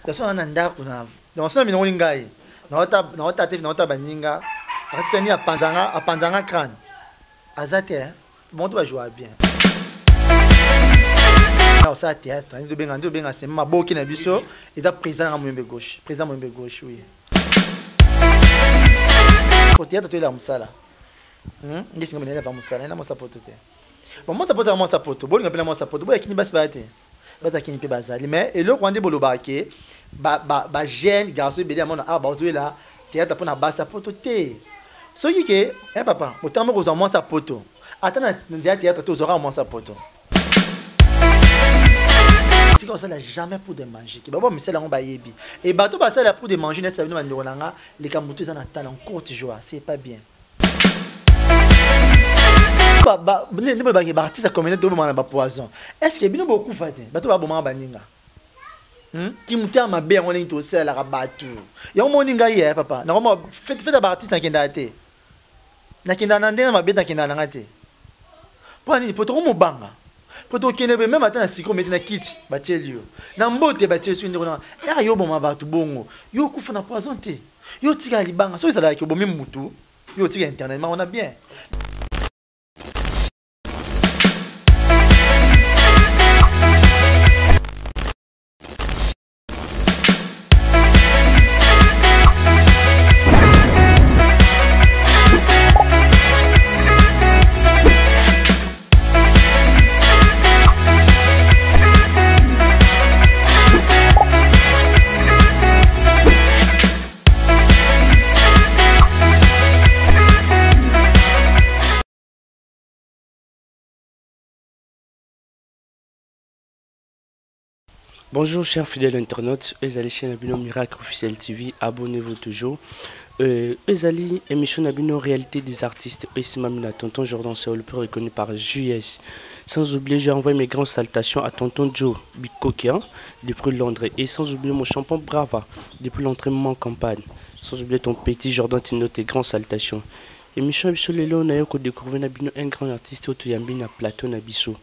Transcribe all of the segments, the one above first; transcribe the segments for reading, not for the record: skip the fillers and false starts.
Daso na ndako na. Donc ça minongo ngai. Na ota te na ota baninga. Atsani apanzanga crâne. Azate, bon tu vas jouer bien. Alors ça théâtre, on benga c'est maboki na biso et da président Moyembe gauche, président Moyembe gauche oui. Au théâtre tu es là musala. Ndisi ngomene la musala na mosa poto te. Bon moi ça poto moi ça poto, bon ngapela moi ça poto, bon yakini basi ba te. Basa kini pe bazali mais et le kwande bolobake ba jeune garçon belé amona ah ba ozo là théâtre pour na basa poto te. Soki ke papa, motambo ko moi ça poto. Attends na théâtre tu ozora moi ça poto. On ne jamais pour de manger. Et bateau ça pour de manger, les camoutés en attendent en courte joie. C'est pas bien. Poison. Est-ce que bien beaucoup fait? Bateau va bomber baninga. Qui moutait ma bien on est au sel à rabattu. Il y a un moninga hier papa. Normalement faites la bâtisse na kenda te. Na kenda na ndena ma bien na kenda na ngate. Pour ni pour mon banga. Poto kenebe même attend siko mettre na kit batelio na mbote batie so ndiko na ya yo boma batu bongo yo kufa na poison te yo tika libanga so isala ki bomi mutu yo tika internet ma on a bien. Bonjour chers fidèles internautes, Ezali chaîne Abino Miracle Officiel TV, abonnez-vous toujours. Ezali, émission Abino Réalité des artistes, ici Mamina, tonton Jordan Seoul, le plus reconnu par JS. Sans oublier, j'ai envoyé mes grandes salutations à tonton Joe Bikokia, depuis Londres, et sans oublier mon champion Brava, depuis l'entraînement en campagne. Sans oublier ton petit Jordan Tino, tes grandes salutations. Émission Abino Lelo, on a découvert un grand artiste, Otoyambi, na plateau Nabiso.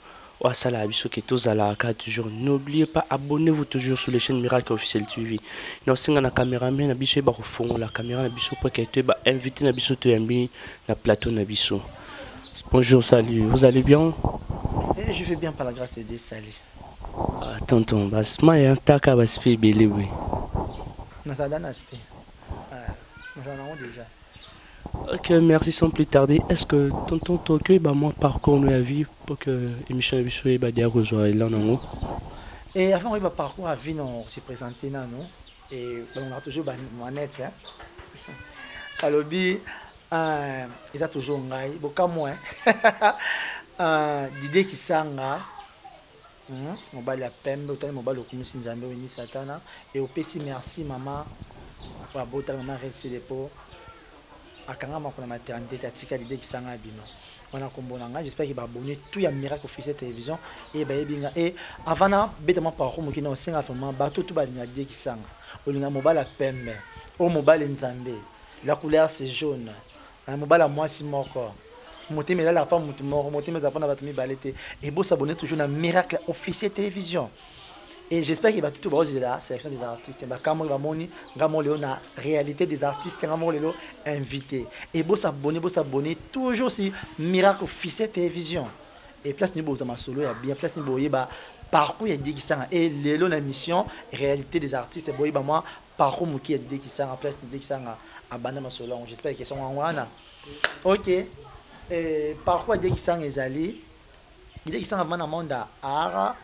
Toujours. N'oubliez pas, abonnez-vous toujours sur les chaînes Miracle Officiel TV. Nous avons la caméra, mais la caméra pour invité na plateau Nabiso. Bonjour, salut, vous allez bien? Je vais bien par la grâce de Dieu, salut. Ah, tonton, basma et un taka baspi belé oui. Nous avons un aspect. Nous en avons déjà. Ok, merci sans plus tarder. Est-ce que tonton Tokyo moi parcours nous a vu pour que l'émission est bien dire là non? Et avant on va parcours à vie on s'est présenté là non et on a toujours manette hein. Kalobi il a toujours ngai boka moi d'idée qui sanga mobile ya pembe autant mobile okumisi nzambe ni satana et au PC merci maman pour abota maman reste dépôt akanga makona maternité tatika l'idée qui sanga bino on a kombonanga j'espère qu'il va abonner tout ya Miracle Officiel télévision et ba yebinga et avant na betement par ko mokina o singa vraiment bato tout ba l'idée qui sanga olinga mobile ya pembe o mobile nzambe la couleur c'est jaune un mobile à moi si moko motime la pas mutu moko motime za pona batumi balete et beau s'abonner toujours na Miracle Officiel télévision. Et j'espère qu'il va tout voir la sélection des artistes. Comme va moni, gamon na réalité des artistes, gamon lelo invité. Et beau s'abonner toujours si Miracle Officiel télévision. Et place ni beau ma solo ya bien place ni beau yeba parcours ya dit qui ça et lelo na mission réalité des artistes beau yeba moi parcours muki ya dit qui ça en place dit qui ça à bana ma solo. J'espère qu'ils sont en wana. OK. Et parcours dit qui ça ezali. Dit qui ça avant na monde art.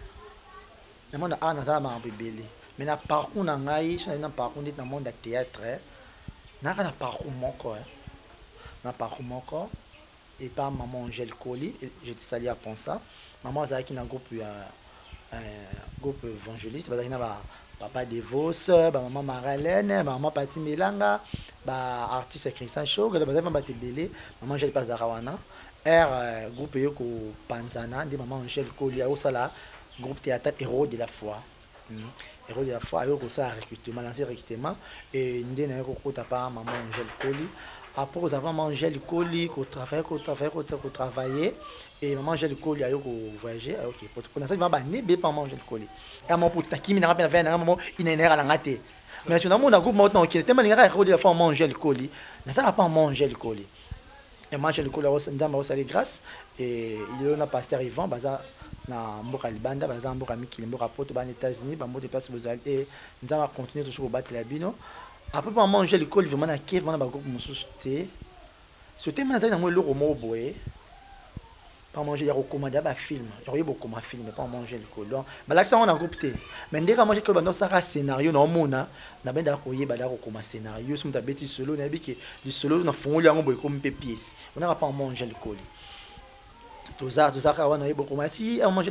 Le monde a un bébé. Mais na parcours na ngai, je na parcours dans le monde de théâtre. Na parcours moko. Na parcours moko et pas maman Angèle Koli, je te salue à penser. Maman Zaki na groupe évangéliste, ba na papa Devos, maman Marlène, maman Pati Melanga, artiste Christian Show, ba ba te belé, maman Angèle Pazarawana. Groupe yoko Panzana, de maman Angèle Koli au sala. Groupe théâtre Héros de la foi. Héros de la foi, avec ça recrutement, lancé recrutement. Et nous avons pas maman Angèle Koli. après vous avez mangé le colis qu'on travailler et manger le colis ayo ko voyager OK pour ça il va ba ne pas manger le colis et mon pour takimi na rapena vers na moment inenera na ngate mais tu na mon groupe maintenant qui tellement ngara ko de faire manger le colis na ça va pas manger le colis et manger le colis ndamba au saler grâce et il y a un pasteur Yvan baza na mboka libanda baza mboka mikili mboka poto ba États-Unis ba mboka place vous allez nzamba continuer toujours battre la bino après pour manger le colis vraiment na Kiev na ba groupe mususu te c'était mais na moi le romo boye pas manger ya recommander ba film ya yebo comme film pas manger le colis mais là ça on a groupe te mais ndeka manger que bando ça scénario na mona na benda ko yeba da ko scénario so mutabeti solo na biki le solo na fongoli yango boye comme pièce on n'a pas manger le colis tout ça quand on a beaucoup mati on mange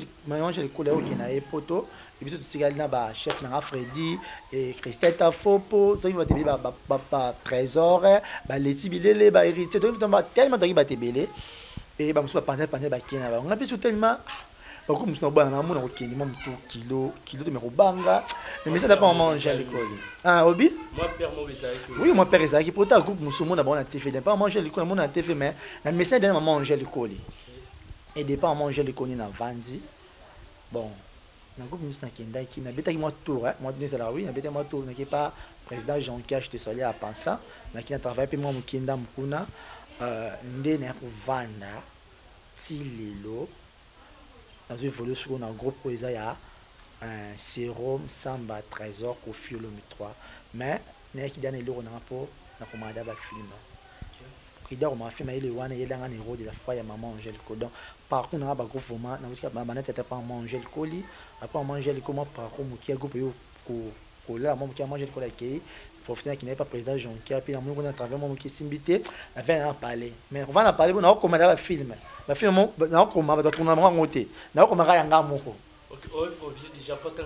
le colis qui na poto et puis tout ça na ba chef na Freddy et Christelle Tafopo ça il va te ba trésor ba Leti Bilele ba héritier donc tellement de ba te belé et ba musu penser ba kina ba on a plus tellement ba ko musu na ba na mo na ko kini mo to kilo de me robanga mais ça n'a pas manger le colis ah obi moi père moi Isaac oui moi père Isaac pour ta groupe musu mo na ba na TV pas manger le colis mo na TV mais na médecin de manger le colis et de pas manger le colis na vandi bon na groupe ministre na kenda qui na beta ki moi tour moi donner ça oui na beta moi tour na qui pas président Jean-Pierre je te salue à penser na qui na travailler puis moi mukenda mukuna nde na ko vanda ti lelo na zo évoluer sur un groupe oza ya un sérum samba trésor Kofi Olomide 3 mais na qui donne le na po na commanda ba film il dort ma fille mais il est wana il est un héros de la foi ya maman Angèle Codon par contre na ba groupe vraiment na musika ba manette pas manger le colis après manger le comment par contre qui a groupe yo ko là moi qui a mangé le colis qui professionnel qui n'est pas président Jean-Pierre puis on a travaillé moi qui s'invité avait en parler mais on va en parler on a commandé un film la film on a commandé on a monté na commandé yanga moko OK on vient déjà pas tant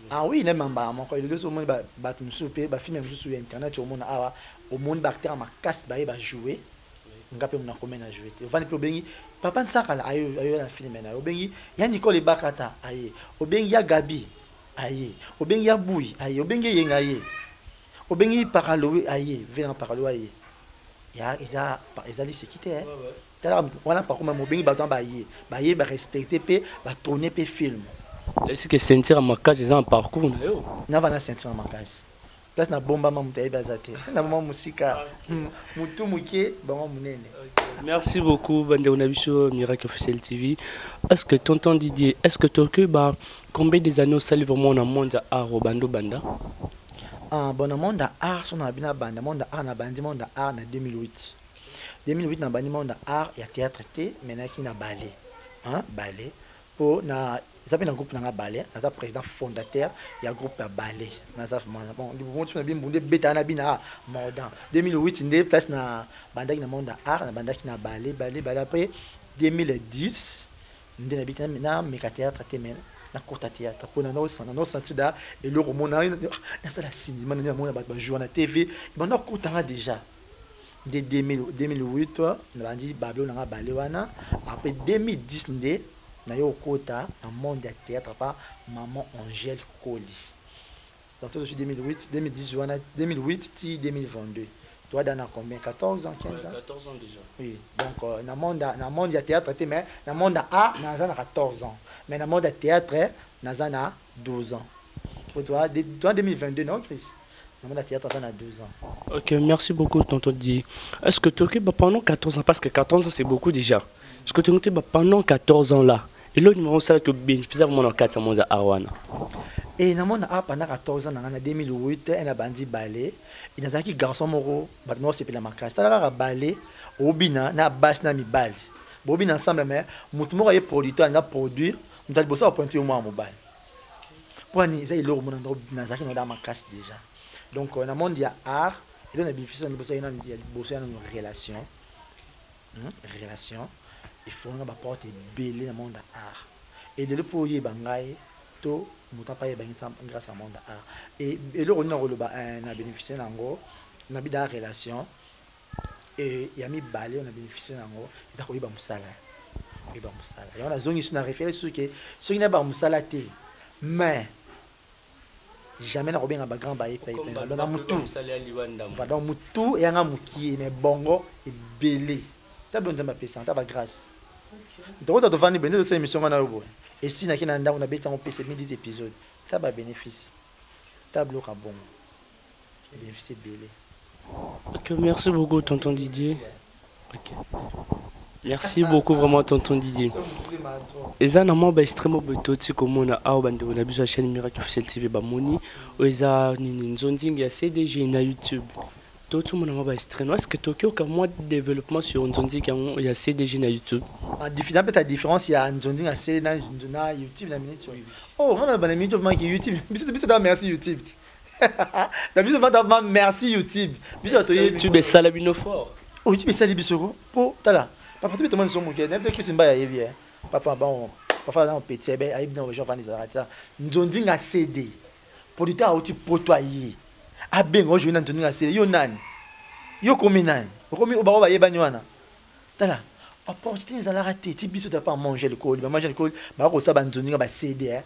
ah oui les mamba moko il deux au monde ba tu souper ba film sur internet au monde awa au monde bactère ma casse ba jouer ngape mona komena jouer te vani probengi papa ntsakala ayo na film na obengi ya Nicole Bakata aye obengi ya Gabi aye obengi ya Bui aye obengi yenga aye obengi paralo aye venant paralo aye ya ezali sécurité tala wana pa comme obengi ba tamba aye ba respecter pe ba tourner pe film est-ce que sentir ma case est en parcours na yo na vana sentir ma case place na bomba mamu te bazate na mama musika mutu muke bango munene. Merci beaucoup bande on a vu sur Miracle Officiel TV. Est-ce que tonton Didier est-ce que tu ba combien des années ça vraiment dans monde art bando banda ah bon monde art son na bina banda monde art na bandi monde art na 2008 na bandi monde art ya théâtre té maintenant qui na ballet hein ballet pour na ça fait un groupe na ballet na président fondateur ya groupe ya ballet na ça bon du moment tu na bimbu beta na bina modern 2008 ndé place na banda na monde art na banda na ballet après 2010 ndé na bita na meka théâtre té men na courte théâtre pour na no senti da et le roman na ça la cinéma na mona ba jouer na TV bon na courte déjà de 2008 na bandi bablo na ballet wana après 2010 ndé na yo kota na monde ya théâtre pas maman Angèle Colis donc tout 2008 2008 ti 2022 toi dans combien 14 ans 15 ans 14 ans déjà oui donc na monde ya théâtre mais na monde a na 14 ans mais na monde ya théâtre na 12 ans pour toi 2022 non Chris na monde ya théâtre na 12 ans. OK merci beaucoup tonton Didier. Est-ce que tu occupes pendant 14 ans parce que 14 ans c'est beaucoup déjà. Est-ce que tu occupes pendant 14 ans là et le numéro ça que bénéficie vraiment dans 4 mois à Arwana et na mona a pendant 14 ans na 2008 na bandi ballet il na qui garçon moro ba no c'est la makasi tala ballet obina na basse na mibali bobina ensemble mais mutu moko ye producteur na produire mutali bossa pointer moi mobile pour ni ça il le mona na zaki na makasi déjà donc na monde ya art il na bénéficie na bossa na bossa na relation il faut na ba porte belé na monde art et de le pour y bangai to muta pa y bangisa grâce à monde art et le on na bénéficier nango na bida relation et yami balé on a bénéficié nango ça ko y ba musala et on a zone sur na référé sur que sur na ba musala té mais jamais na robenga ba grand ba epa epa dans mutu va dans mutu et nga muki mais bongo et belé ta bon nzamba pesa ta ba grâce donc to vandi bende de émission na yobo et si na kina nda on a beta on pc 10 épisodes ta ba bénéfice tableau ka bongo bénéfice belé. Ok, merci beaucoup tonton Didier. Ok. Merci beaucoup vraiment tonton Didier. Eza na mo ba extrêmement betoti komona aw bande on a besoin chaîne Miracle Officiel TV ba moni eza nini nzonding ya CDG na YouTube. Tout le monde ba extrêmement est-ce que Tokyo ka moi développement sur nzonding ya CDG na YouTube. En différence peut-être différence il y a nzonding à CDG na YouTube na minute. Oh, on a ba minute of YouTube. Biso da merci YouTube. La biso va merci YouTube. Biso to YouTube est salabino fort. Oh, YouTube est salabino pour tala. Papa tu me demandes son moquette, n'importe qui c'est pas y bien. Parfois bon, parfois dans petit ben aïe dans les gens vendent des arrêts. Nzonding a CD. Producteur a outil potoyer. A ben on joue dans nzonding a CD. Yo nan. Yo komi nan. Komi o ba ba yeba nywana. Tala. Opportunité ils allaient rater. Ti biso da pas manger le col, manger le col, ba ko sa ba nzonding ba CD.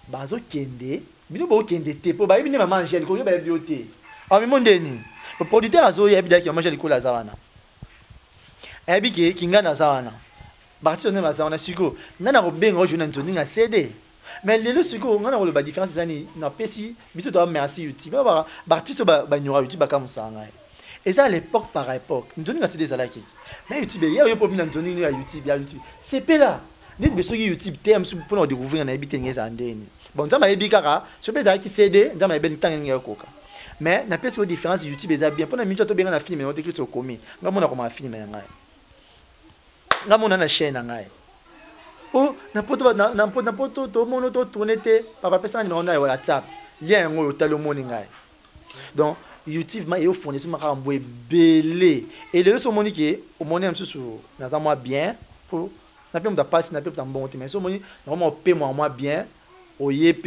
Ba zo kende, bino ba kende te po ba yebi ne manger le col, yo ba bioté. A mi mondeni. Le producteur a zo yebi da ki manger le col azawana. Ebike kingana zawana parti on va zawana siko nana ko benga jo na nzondinga CD mais lelo siko ngana ko le ba différence zani na pesi biso to merci YouTube ba artiste ba nyora YouTube ba kamusanga et ça à l'époque par époque nzondinga CD zalaki mais YouTube ya yo po bina nzondinga ya YouTube c'est pe là dit beso YouTube tem pour nous découvrir na ebite ngeza ndeni bon nzama ebikaka so pe zalaki CD nzama ebeni tanga ngi yakoka mais na pesi ko différence YouTube eza bien pour na minute to benga na film on te clique sur komi ngamona ko ma film na ngai ngamona na chaîne ngai oh na poto to mono to tourner te papa pesa numéro na WhatsApp lien ngo talo moni ngai donc YouTube ma yo fournir sur ma kambo belé et le so moni ke o moni am susu na za moi bien pour na pe mo da passe na pe ta bon te mais so moni normalement paie moi bien o yep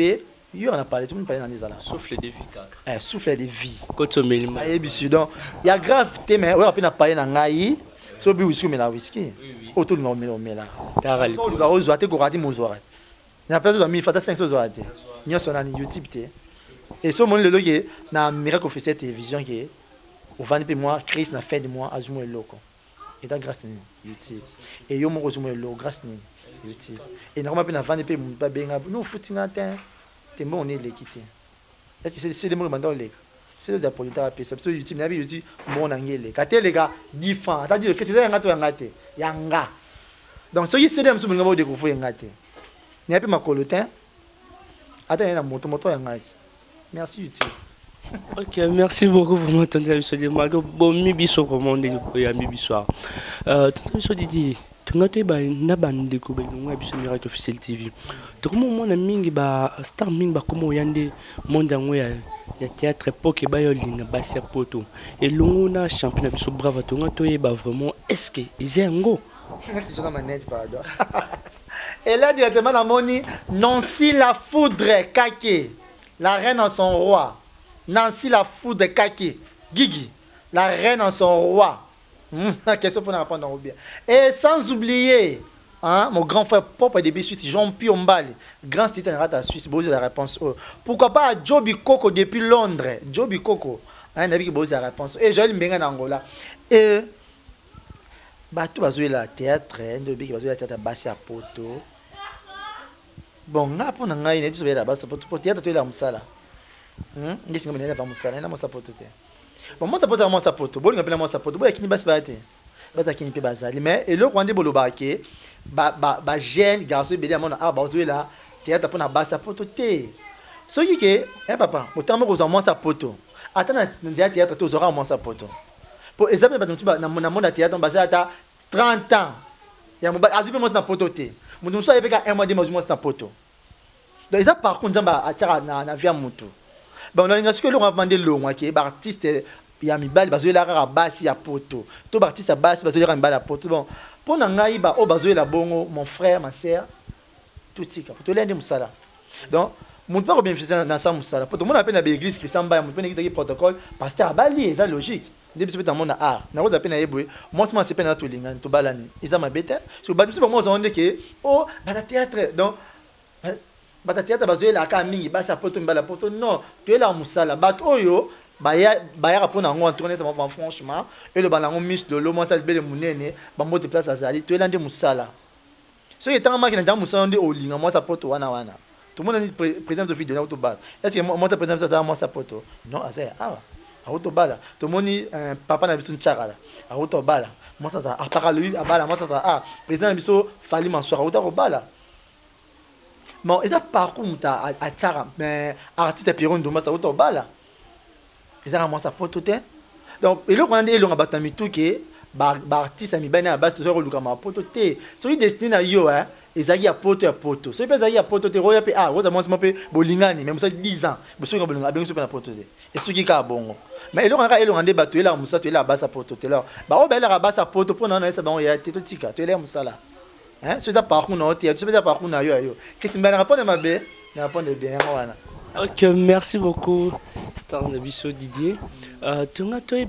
yo on a parlé tout le monde parler dans les ala souffle de vie kaka souffle de vie koto melima et bisu donc il y a grave te mais on a pe na parler na ngai so bi whisky mais la whisky autour de nous là taral ko luka ozo ate ko radi mozo ate na personne mi fata 500 zo ate nyoso na YouTube te et so mon le loge na Miracle Officiel télévision qui au vani pe moi Chris na fin de mois azumo eloko et dans grâce ni YouTube et yo mo azumo eloko grâce ni YouTube et normalement pe na vani pe mu ba benga no footinga te bon on est l'équité est-ce que c'est des mots mandant les c'est le producteur à personne sur YouTube nabi YouTube mon angele kate les gars différent c'est-à-dire que c'est yanga to yangate yanga donc ce qui c'est dem soubenga bo découvrir yangate ni pe makolotin attends na moto yangate merci YouTube. Ok, merci beaucoup vraiment tonton Biso de Mago bon mi biso vraiment ya mi biso tonton Biso Didi tungote ba na bande ko be ngwa Biso Miracle Officiel TV to mo mona mingi ba star mingi ba komo yande monde ngwe ya théâtre époque ba yo linga ba sia poto et longo na championnat Biso bravo tungoto e ba vraiment est-ce que izengo et là directement la moni Nancy la foudre kake la reine en son roi Nancy la foudre kake Guigui la reine en son roi question pour nous répondre bien et sans oublier hein, mon grand frère Pop début suite Jean-Pierre Mbali grand citoyen à Suisse poser la réponse pourquoi pas Joby Coco depuis Londres Joby Coco hein n'a qui poser la réponse et Joël Mbenga en Angola et bah tout va jouer la théâtre ndobi qui va jouer la théâtre basse à poto bon nga pona nga ine tu la basse poto théâtre tu la musala ndisi ngomene la musala na mosa poto te bon moi ça poto moi ça poto bon ngapela moi ça poto boya kini basse baate baza kini pe bazali mais et le rwandais boloba ke ba jeune garçon bébé amona ba jouer la théâtre pona basse poto te so yike papa autant ko za moi ça poto atana ndia théâtre to zora moi ça poto pour exemple na monde théâtre basé à 30 ans ya mobali azubi mo na poto te mutu so yebeka un mois de mois na poto donc ça par contre nzamba atira na via mutu ba on a l'inga ce que le on va demander longo qui ba artiste ya mibali bazo la rara basi ya poto to ba artiste basi bazo la mibali ya poto bon pour na ngai ba o bazo la bongo mon frère ma sœur tout tika pour to lende musala donc mutu pas bien faire dans ça musala pour tout monde appelle na l'église qui samba mutu ne qui protocole pasteur abali ça logique depuis ce temps art na vous appelle na yebwe moi c'est pas na to linga to balani isa mabeta so ba tout moi on dit que oh ba théâtre donc bata théâtre bazoyela ka mingi basa poto mbala poto non toyela musala bato oyo baya rapona ngo tourner ça va franchement et le balango mis de l'eau moi ça belle munene ba moto place azali toyela ndé musala so yetanga maki na ndamu musala ndé olinga moi ça poto wana tout le monde président de fille de auto bal est-ce que moi président ça moi ça poto non azaya auto bala tout le monde papa na biso nchakala auto bala moi ça apara lui abala moi ça président biso fali mansoir auto bala. Bon, et ça par contre à Tchara, mais artiste Piron de Massa auto bala. Et ça moi ça poto te. Donc et là on a dit on a battu tout que artiste ami bana base sur le kama poto te. Celui destiné à yo hein, ezaki ya poto. Celui ezaki ya poto te roya pe roza moi pe bolingani même ça 10 ans. Boso ko bolinga ben so pe na poto te. Et ce qui ka bongo. Mais là on a débattu là musa to là basa poto te là. Ba o bela basa poto pour na ça ba on ya te to tika to là musala. Hein, c'est ça par contre, tu sais pas par contre, qu'est-ce que tu répondre ma bé, répondre bien, voilà. Ok, merci beaucoup, Star Nabiso Didier. Tu as toi,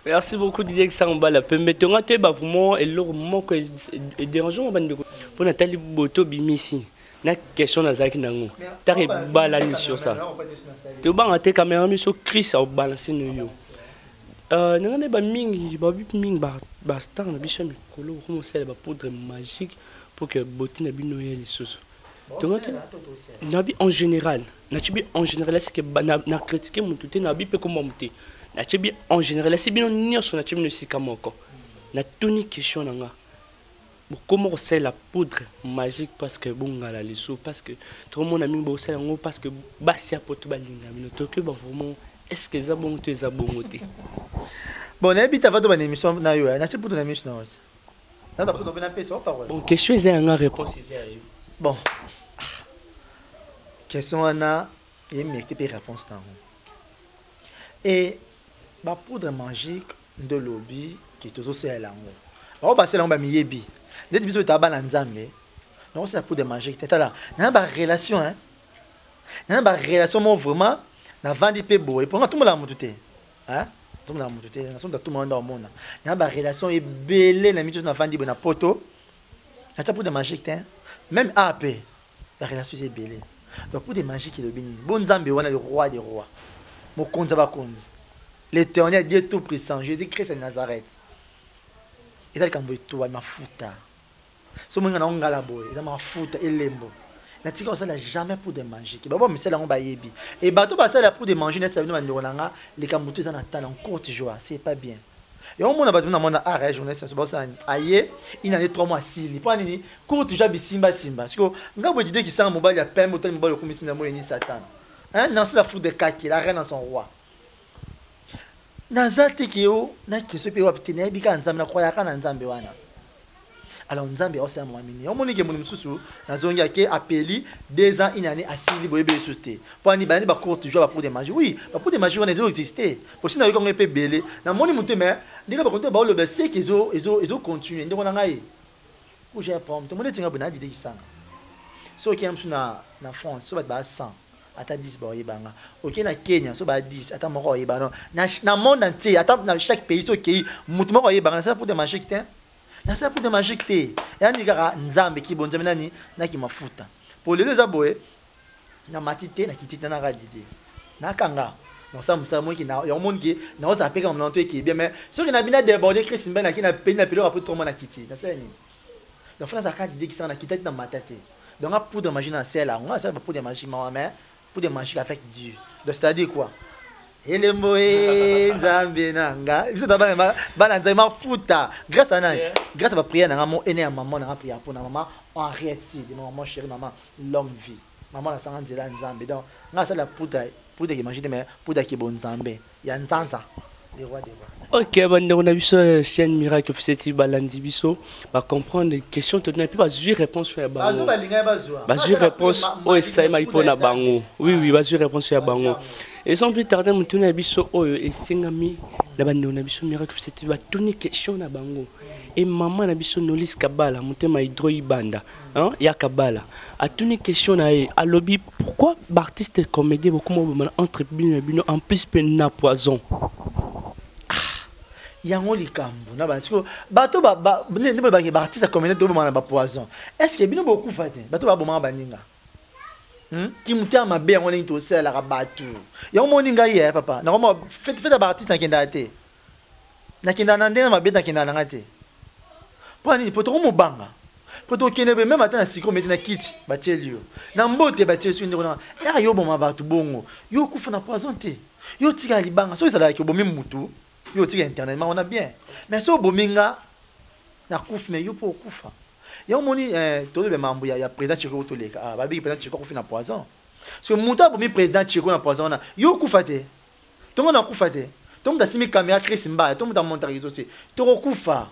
merci beaucoup Didier que ça en bas la peine. Mais tu as toi vraiment et le moment que dérangeant pour Nathalie Boto Bimisi. Na question na zaki nango. Tari balani sur ça. Tu vas te caméra mais sur Chris au balancer no. Nangane ba mingi ba star na biso mikolo comme ça ba poudre magique pour que beauté na bino ya lisusu. Nabi en général, en général c'est que na critiquer mon tout na bi pe comme monter. Na tibi en général c'est bino nyonso na tibi no sika moko. Na toni question nanga. Comment c'est la poudre magique parce que bon ngala lisusu parce que tout le monde a mis bo ça ngo parce que ba sia poto ba linga bino to que ba vraiment est-ce que ça bon te ça bon côté. Bon, on habite à votre émission, na yo, na pour ton émission. Na ta pour ton émission, parole. Bon, question est une réponse bon. Question ana, il mérite pas réponse dans. Et ba poudre magique de lobby qui est toujours c'est là. On va passer là on va miyebi. Dès biso ta ba na nzambe. Non, c'est la poudre magique, t'es là. Na ba relation hein. Na ba relation moi vraiment na vandi pe boy. Pour tout le monde la motuté. Hein? Tout le monde dans le monde. Il y a une relation est belle, la mission d'enfant dit bon poto. Il y a pour des magiques, même AP, la relation est belle. Donc pour des magiques, il est béni. Bon Zambé, on a le roi des rois. Mon compte va compte. L'Éternel, Dieu tout puissant, Jésus-Christ de Nazareth. Et ça quand vous tout, il m'a foutu. Ce moment on a la boy, il m'a foutu et lembo. La tika ça jamais pour des magiques. Bon mais c'est là on va yebi. Et bateau ba ça pour des manger ça venir mandolanga les kamutu ça na en courte joie, c'est pas bien. Et on mona bateau na mona arrêt journée ça ça aye, il a 3 mois sili. Pour nini courte joie simba parce que ngabo dit que ça mobile ya pembe autant mobile comme simba mo ni satan. Hein non c'est la foudre de kaki, la reine dans son roi. Nazate kio na kiso pe wapite na bika nzambe na croya kana nzambe wana. Alors nzambe aussi amwamini omoni ke muni mususu nazongi ake appeli 2 ans une année asili boyebe souté pour ni bani ba courte joie pour des magie oui pour des magie on les existé pour si na yo pe belé na moni muteme ndika ba konte ba le bese ke ezo continuer ndiko na ngai ku j'ai pas to moni tinga bona dide kisanga so ki amsu na France so ba 100 ata 10 ba yebanga OK na Kenya so ba 10 ata moko yebanga na monde entier ata na chaque pays so ki mutu moko yebanga ça pour des magie qui na ça pour des magiques té yani kaka nzambe ki bonza nani na ki mafuta pour les deux aboye na matité na kitita na radidi na kanga donc ça musa moi qui na ya monde qui na osa peka mon to qui bien mais ceux qui na bina déborder Christ mbena ki na peli na pelo après trop na kiti na ça ni donc France a ka dit qui ça na kitita na matate donc a pour de magie na celle on ça pour des magies mais pour des magies avec Dieu donc c'est-à-dire quoi elembo nzambe nanga biso tabana bana nzambe futa grâce à nani grâce à ma prière nanga mon aîné à maman nanga prière pour na maman en arrêté de maman chérie maman longue vie maman la sanga nzela nzambe donc nga ça la puta qui manger mais puta qui bon nzambe ya nzanza les rois des rois. Ok bande on a vu ça chaîne miracle officiel balandi biso va comprendre les questions tu n'as plus pas eu réponse sur la bango bazu réponse o essaye mai pona bango oui bazu réponse sur la bango. Et sans plus tarder, je vais vous dire que c'est un miracle. C'est une question na bango. Et maman na biso nolis kabala, mutema hydro ibanda, hein, ya kabala. A une question na a lobby pourquoi artiste comédien beaucoup moins entre bino en plus pe na poison. yango likambo na parce que bato ba ne ba ki artiste communauté to ba poison est-ce que bino beaucoup faté bato ba bomanga baninga ki mutia mabe yango ni to sela ka bato yango moninga ye papa na ko fait ba artiste na kenda te na kenda na ndena mabe na kenda na ngate pani poto ko mobanga poto kene be même atana siko meti na kiti batelio na mbote batie so ndeko na ya yo bomanga bato bongo yo kufa na poison te yo tika libanga so ezala ki bomi mutu yo tika internet ma on a bien mais so bominga na kufa mais yo po kufa yo moni to le mambo ya président Chiko to leka ah babi président Chiko kufa na poison so muta bomi président Chiko na poison na yo kufa te to na kufa te to mta simi caméra Chris Mba to mta monter réseau c'est to kufa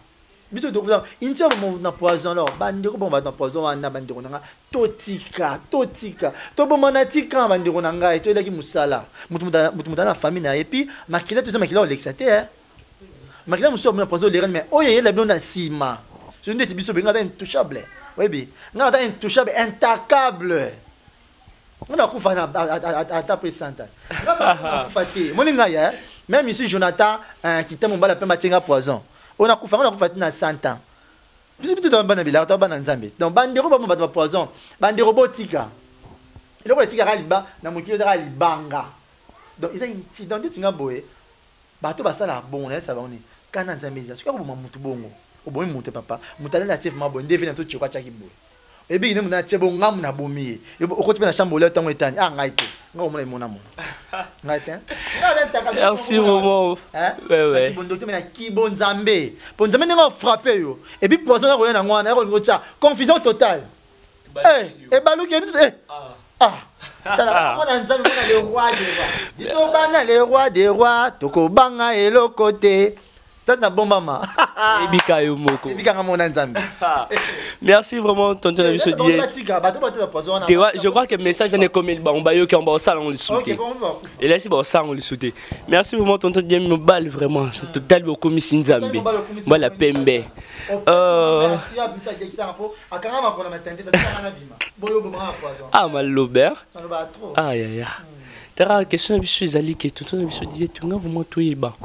biso to kufa incha mo na poison alors bandeko bomba na poison wana bandeko nga totika to bomba na tika bandeko nga to elaki musala mutu na famille na et puis makila to makila l'exaté makila muso na poison le mais oye la blonde sima je ne dis biso benga intouchable oui bi nga ta intouchable intacable on a kufa na à présente nga kufa te moninga ya même ici Jonathan qui t'a mon bala pe matinga poison on a kufa na 100 ans biso biso dans bana bila ta bana nzambe donc bandeko ba ba poison bandeko botika et le botika ka liba na mokilo ka libanga donc ils a incident tinga boye bato basala bon na ça va on est kana nzambe za siko ba mutu bongo oboyi mutu papa mutala la chef mabo ndeve na to chikwa chaki boye ebi ne muna chebo ngamu na bomi okoti na chambre le tango etani ah ngaite ngo mona imona mona ngaite merci vraiment ouais bon docteur na kibo nzambe bon nzambe nga frapper yo ebi poison na koyena ngwana ko ngocha confusion totale e baluki tala on nzambe na le roi des rois biso bana le roi des rois tokobanga eloko te. Merci vraiment, tonton Nabiso Dié. Je crois que le message est comme il qui en bas au salon, on le soutient. Et là, c'est bon, ça, on le soutient. Merci vraiment, tonton Dié, me balle vraiment. Total beaucoup, Miss Nzambi. Moi, la Pembe. Ah, mal l'Aubert. Aïe, aïe, aïe. La question est que tout le monde dit que vous m'avez bas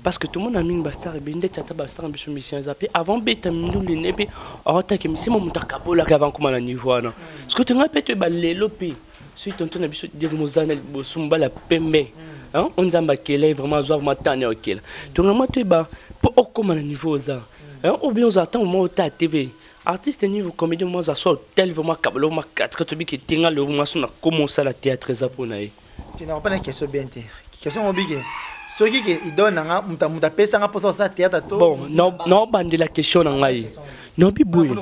parce que tout le monde a mis une bastar et bien d'être bastar en mission mission zappé avant bêta nous les népé en tant que monsieur mon mutakapo là avant comment la niveau là ce que tu m'as pété balé lopé si tonton a besoin de vous zanel bosumba la pembe hein on zamba kele vraiment zoa matane ok tu m'as tu bas pour comment la niveau ça hein ou bien on attend au moment où ta TV artiste niveau comédien moi ça sort tel vraiment kablo ma 4 que tu dis que tinga le vraiment on a commencé la théâtre japonais. Tu n'as pas une question bien terre. Question obligée. Ce qui il donne à muta pesa nga posa sa théâtre to. Bon, non bande la question ngai. Non bibouille.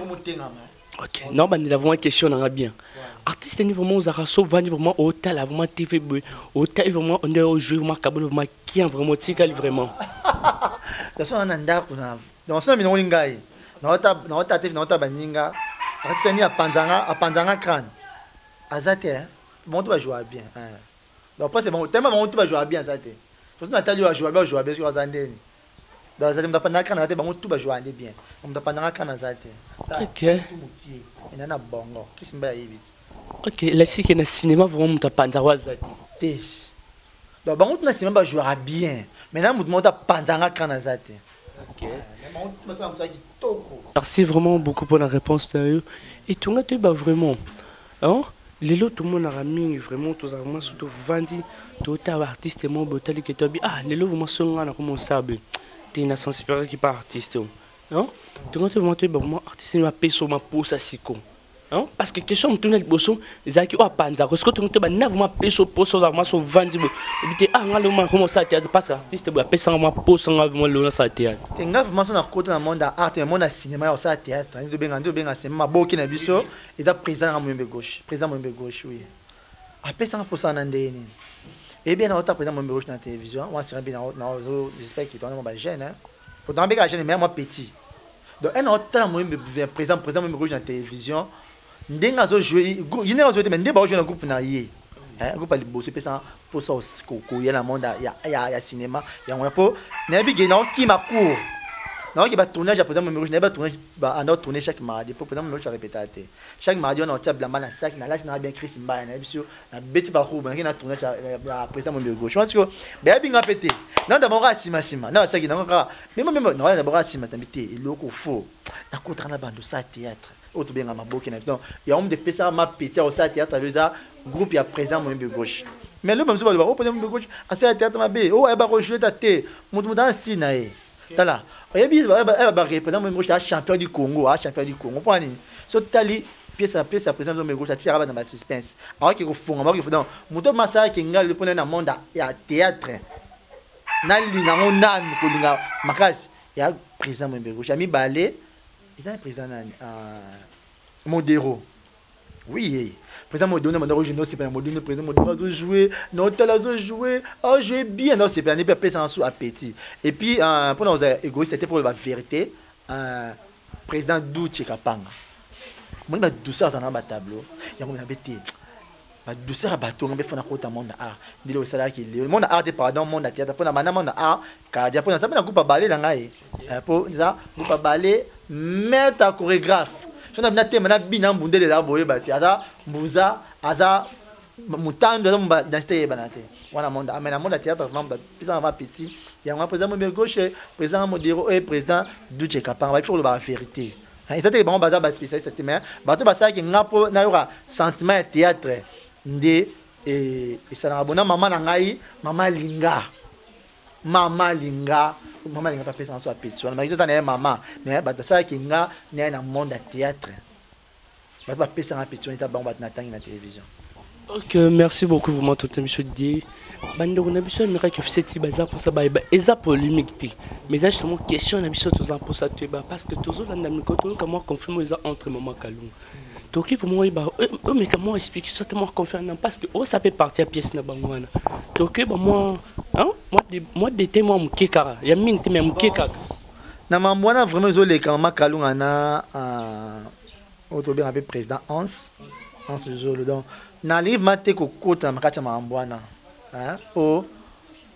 OK, non bande la vraiment question nga bien. Artiste niveau vraiment za so vani vraiment hôtel vraiment TV hôtel vraiment on est au jeu vraiment kabolo vraiment qui en vraiment tikali vraiment. Da so nanda kuna. Donc ça mino ngai. Na ota TV na ota baninga. Artiste ni apanzanga crâne. Azate bon tu vas jouer bien. Donc après c'est bon tellement tu vas jouer bien ça te parce que Nathalie va jouer bien sur Zandeni donc ça me pas na kana te bon tu vas jouer bien on me pas na kana ça te OK et na bongo qu'est-ce que hivi OK là si que na cinéma vraiment tu panza wazati te donc bon tu na cinéma va jouer bien maintenant tu monta panzanga kana ça te OK merci vraiment beaucoup pour la réponse et tu as vraiment hein les lots tout le monde a mis vraiment tous les vraiment surtout vendu tout artiste et mon botel qui est ah les lots vraiment sont là comme on sait t'es une sensibilité qui pas artiste non tu vois vraiment artiste va payer sur ma pose à siko hein parce que question me tourner le bosso les aki o panza parce que tu te na vraiment payer sur pose sur vraiment sur vendu et puis ah ngalo ma comment ça théâtre parce que artiste va payer sur ma pose sur vraiment le ça théâtre t'es ngave vraiment sur côté dans monde art et monde cinéma au ça théâtre ni de benga cinéma boki na biso et da président à Moyembe gauche oui après ça pour ça ndeni et bien on t'a président Moyembe gauche na télévision moi c'est bien na j'espère qu'il tourne mon jeune hein pour dans béga jeune mais moi petit donc un autre Moyembe président Moyembe gauche na télévision ndenga zo jouer il n'est pas joué mais ndeba jouer dans groupe na yé hein groupe ali bosso pesa pour ça ko ya na monde ya cinéma ya on po na bi gena ki makour Non, il va tourner, par exemple, je n'ai pas tourné, on a tourné chaque mardi. Pour exemple, je répète. Chaque mardi, on a un blanc dans sac, on a bien Chris Mba, on a bête par où, on a tourné président mon gauche. Je pense que, bien bien pété. Non, d'abord, Sima. Non, ça qui n'a pas. Même, non, d'abord, Sima, t'habité, il est faux. La contre la bande de ça théâtre. Autre bien à ma boucle, il y a un de pesa ma pété au théâtre, le groupe, il y a présent mon gauche. Mais le même chose, on peut dire gauche, à ce théâtre, ma bé, oh, elle va rejouer ta thé, mon dans style, là. Elle est champion du Congo, champion du Congo. So tali pièce à présent dans gauche, tire dans ma suspense. Alors qu'il faut donc moto massa qui ngal le na monde ya théâtre. Na lina onan ko linga makas ya présent mon gauche. Ami balé, ils ont présent Modero. Oui. Président Modero, c'est pas Modero, président Modero jouer, non, tu as joué, oh, jouer bien, non, c'est pas, on est pas sans sous appétit. Et puis, pour nos égoïstes, c'était pour la vérité, président Douche Kapanga. Moi, je douceur dans un tableau, il y a un bêté. La douceur à bateau, on fait un côté monde art. Dis le salaire qui est le monde art, pardon, monde théâtre, pour la manama art, car il y a pour ça, on a coupe à balai là, pour ça, coupe à balai, mettre un chorégraphe. Je n'ai pas de bina bundé de la boye bâti. Aza mbuza, aza mutando, aza mba banate. Wana monde, amena monde théâtre vraiment président va petit. Il y a un président mon gauche, président Modero et président Douche Kapanga. Il faut le la vérité. Et ça c'est bon bazar bas spécialiste cette mais bato basa qui ngapo na yora sentiment théâtre ndé et ça na bona maman na ngai maman linga. Maman linga pas fait sans soit petit. On m'a dit ça maman mais ça qui nga né dans monde de théâtre. Pas fait sans petit, ça bon na tangi na télévision. Ok, merci beaucoup vraiment tout émission dit. Bande on a besoin de miracle que c'est bazar pour ça ba eza polémique. Mais ça justement question na biso tous en pour ça tu parce que toujours là dans côté comment confirmer ça entre maman Kalunga. Donc il faut moi mais comment expliquer ça tellement confirmer parce que ça peut partir pièce na bangwana. Donc moi hein moi des témoins mukeka ya mine témoins mukeka. Na mamwana vraiment zolé quand maman Kalunga na auto bien avec président Hans Zolo donc na livre maté ko kota makata mamwana hein o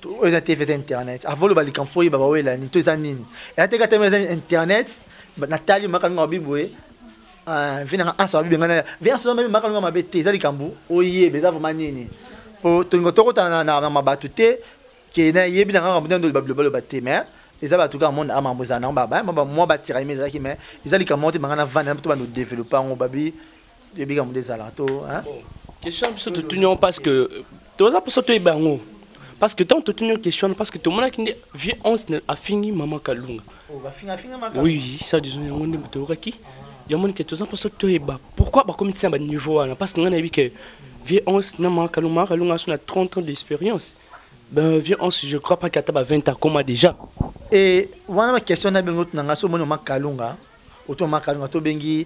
to eza TV internet avant le balikan foyi baba wela ni to eza nini et ateka teme internet Nathalie makalunga bibwe vina asa bibi ngana via so même makalunga mabete eza likambu oye beza vraiment nini po to ngotoko ta na mabatute ke na yebi na ngamba ndo bablo baté mais les abatu ka monde amamboza na baba moi batira mais qui mais eza likambu te bangana vana to ba nous développer en babi yebi ka monde zalato hein question sur tout union parce que tout ça pour ça tu bango parce que tant tout union question parce que tout le monde qui vient 11 a fini maman Kalunga oh va finir maman oui ça disons on est moto qui il y a monde qui tout ça pour ça tu ba pourquoi ba comme ça ba niveau parce que on a vu que vient 11 na maman Kalunga a 30 ans d'expérience ben vient 11 je crois pas qu'il a 20 ans comme déjà et voilà ma question na bengo na ngaso mono maman Kalunga auto maman Kalunga to bengi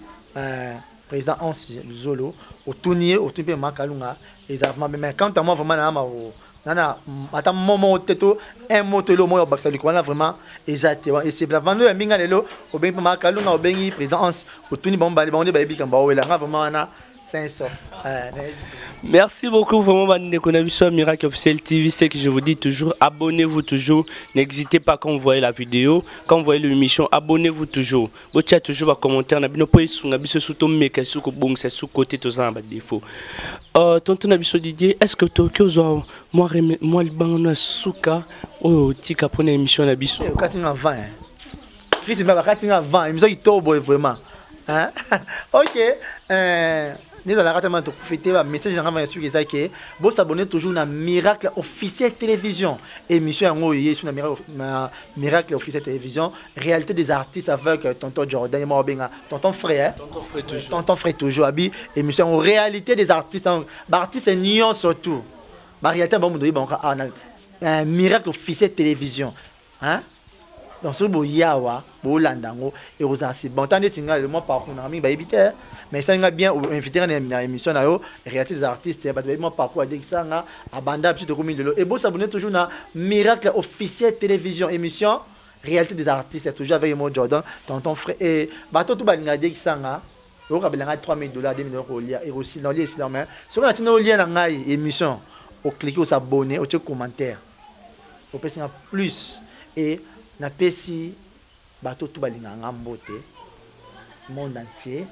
président Hans Zolo au tournier au type Makalunga exactement mais quand moi vraiment nana ata moment teto un moto le moyo baksa likwana vraiment exactement et c'est vraiment le minga lelo au bengi Makalunga au bengi président Hans au tournier bon ba bi kamba wela vraiment na 500 merci beaucoup vraiment bande connexion Miracle Officiel TV c'est que je vous dis toujours abonnez-vous toujours n'hésitez pas quand vous voyez la vidéo quand vous voyez l'émission abonnez-vous toujours vous tient toujours à commentaire na bino po isunga biso surtout meka suko bongsa sous côté tous en bas défaut tonton na biso Didier est-ce que Tokyo zo moi libanga suka o tika pour l'émission na biso katinga 20 Chris Mba katinga 20 émission qui tobo vraiment hein OK nous allons rapidement fêter un message dans la sur que vous s'abonnez toujours à Miracle Officiel Télévision émission en haut sur Miracle Officiel Télévision réalité des artistes avec tonton Jordan et moi tonton frère toujours abi émission en réalité des artistes artistes nions surtout réalité bon Miracle Officiel Télévision hein donc ce beau yawa beau landango et aux assis bon tant de le mois par contre ami éviter mais ça nga bien inviter dans émission na yo réalité des artistes ba moi parcours dire ça nga abanda petit comme de et beau s'abonner toujours na Miracle Officiel Télévision émission réalité des artistes toujours avec moi Jordan tonton frère et ba tout ba nga dire ça nga au kabelanga $3000 $2000 et aussi dans les sinon mais sur la tino lien na ngai émission au cliquer au s'abonner au commentaire au passer plus et na pesi bato tout balinganga mbote monde entier.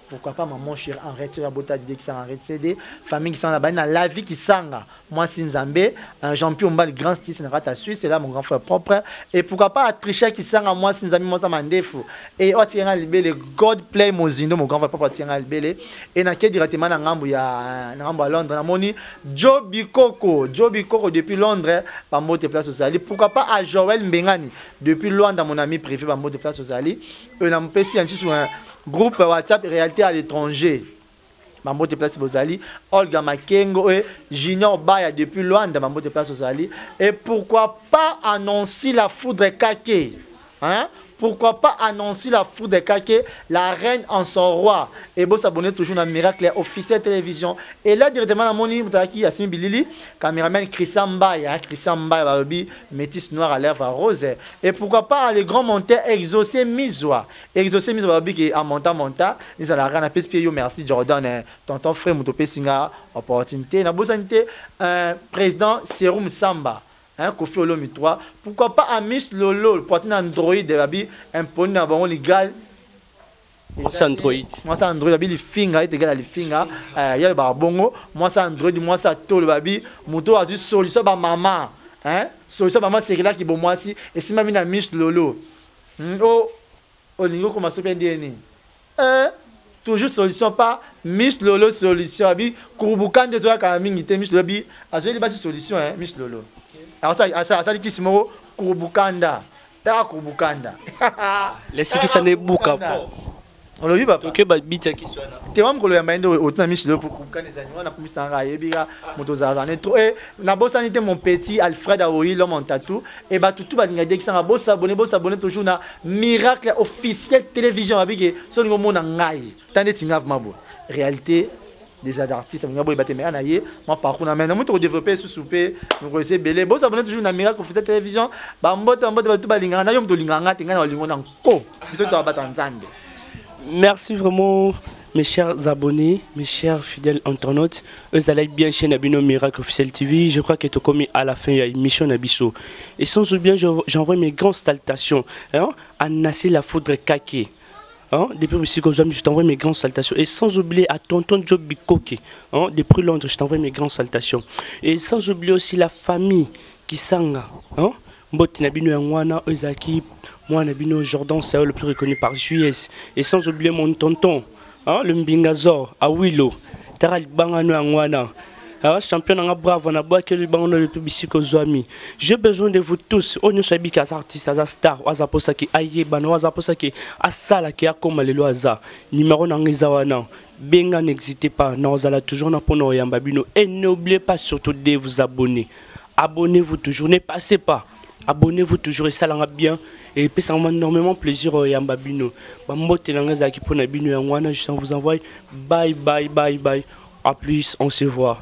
Pourquoi pas maman chérie en retire bota dit qui en CD famille qui sont là-bas dans la vie qui sanga moi Sinzambe un champion bal grand style c'est la Suisse c'est là mon grand frère propre et pourquoi pas tricher qui sanga moi Sinzambe moi ça mandefo et on tient le God Play Mozindo mon grand frère propre tient le et na qui directement na ngambo ya na ngambo à Londres na moni Joby Koko depuis Londres ba mote place aux Ali pourquoi pas à Joël Mbengani depuis Londres mon ami privé ba mote place aux Ali et na mpesi en sur un groupe WhatsApp réalité à l'étranger. Mambo de place Bozali, Olga Makengo et Junior Baya depuis loin de Mambo de place Bozali. Et pourquoi pas annoncer la foudre Kake? Hein? Pourquoi pas annoncer la foudre Kake, la reine en son roi? Et vous s'abonner toujours à Miracle officiel télévision. Et là, directement, à mon niveau, Yassine Bilili, caméraman Christian Mbaya, métis noir à lèvres rose. Et pourquoi pas les grands monteurs Exaucé Misoa. Exaucé Misoa, qui est à monta. Ils ont la reine à Pespier, merci Jordan, tonton frère Moutopé Singa, opportunité. N'a besoin président Serum Samba. Kofi Olomi 3. Pourquoi pas à Miss Lolo, le portée Android de Babi, imposé à Baron légal. Moi c'est Android. Moi c'est Android, Babi, les fingers, égal à les fingers. Il y a Barbongo. Moi c'est Android, moi c'est Tol Babi. Mouto a juste solution à maman. Solution à maman, c'est là qui est bon moi aussi. Et si ma mine à Miss Lolo. Oh, Olingo, comment se fait DNA? Toujours solution pas Miss Lolo solution. Babi, Kourboukan des oeufs à Mingité, Miss Lolo. A joué les bases solution, Miss Lolo. Alors ça dit qui c'est mot Kurbukanda. Ta Kurbukanda. Laissez que ça ne bouca pas. On le vit pas. OK ba bita qui soit là. Te wam ko lo yamba ndo otuna mishi pour Kurbukanda les animaux na pomista nga yebira motoza za netro et na bosanité mon petit Alfred Aoui l'homme en tatou et ba tout ba linga qui sanga boss abonner toujours na Miracle officiel télévision abiki so ngo mona ngai. Tande tinga mabo. Réalité des artistes, moi par contre, nous avons développé ce souper, nous avons essayé de vous abonner toujours à Miracle officiel télévision. Merci vraiment mes chers abonnés, mes chers fidèles internautes. Vous allez bien chez Nabino Miracle officiel TV. Je crois que tu as commis à la fin une mission Nabiso. Et sans oublier, j'envoie mes grandes salutations à Nassi la foudre Kake. Depuis aussi que je t'envoie mes grandes salutations. Et sans oublier à tonton Joby Koko. Depuis Londres, je t'envoie mes grandes salutations. Et sans oublier aussi la famille qui sanga. Mboti Nabino Yangwana, Ozaki, moi Nabino Jordan, c'est le plus reconnu par JS. Et sans oublier mon tonton, le Mbingazor, à Willow, Taral Bangano Yangwana. Champion en bravo, na bois que le banc le public Zoami. J'ai besoin de vous tous. On ne sabit qu'à artistes, à star, à zaposaki, aïe, bano, à zaposaki, à sala qui a comme les loisa. Numéro n'angizawana. Benga, n'hésitez pas. Nous allons toujours na pono yambabino. Et n'oubliez pas surtout de vous abonner. Abonnez-vous toujours. Ne passez pas. Abonnez-vous toujours et ça l'en a bien. Et puis ça m'a énormément plaisir yambabino. Bambote l'angazaki pour nabino yangwana. Je vous envoie. Bye, bye, bye, bye. A plus, on se voit.